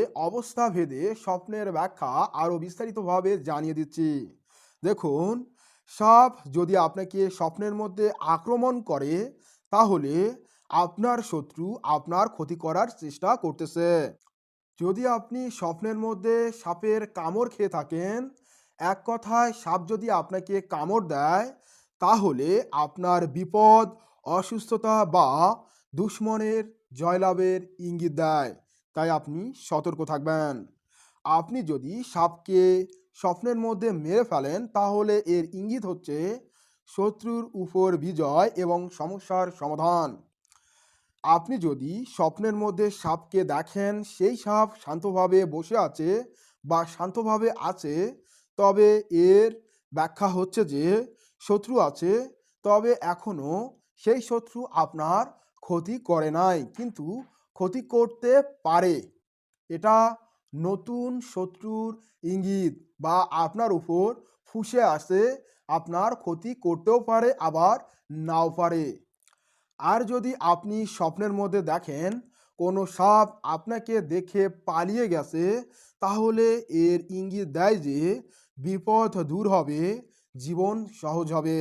অবস্থা ভেদে স্বপ্নের ব্যাখ্যা আরো বিস্তারিতভাবে জানিয়ে দিচ্ছি। দেখুন, সাপ যদি আপনাকে স্বপ্নের মধ্যে আক্রমণ করে, তাহলে আপনার শত্রু আপনার ক্ষতি করার চেষ্টা করতেছে। যদি আপনি স্বপ্নের মধ্যে সাপের কামড় খেয়ে থাকেন, এক কথায় সাপ যদি আপনাকে কামড় দেয়, তাহলে আপনার বিপদ, অসুস্থতা বা দুশ্মনের জয়লাভের ইঙ্গিত দেয়। তাই আপনি সতর্ক থাকবেন। আপনি যদি সাপকে স্বপ্নের মধ্যে মেরে ফেলেন, তাহলে এর ইঙ্গিত হচ্ছে শত্রুর উপর বিজয় এবং সমস্যার সমাধান। আপনি যদি স্বপ্নের মধ্যে সাপকে দেখেন, সেই সাপ শান্তভাবে বসে আছে বা শান্তভাবে আছে, তবে এর ব্যাখ্যা হচ্ছে যে শত্রু আছে, তবে এখনো সেই শত্রু আপনার ক্ষতি করে নাই, কিন্তু ক্ষতি করতে পারে। এটা নতুন শত্রুর ইঙ্গিত, বা আপনার উপর ফুঁসে আসে, আপনার ক্ষতি করতেও পারে আবার নাও পারে। আর যদি আপনি স্বপ্নের মধ্যে দেখেন কোনো সাপ আপনাকে দেখে পালিয়ে গেছে, তাহলে এর ইঙ্গিত দেয় যে বিপদ দূর হবে, জীবন সহজ হবে।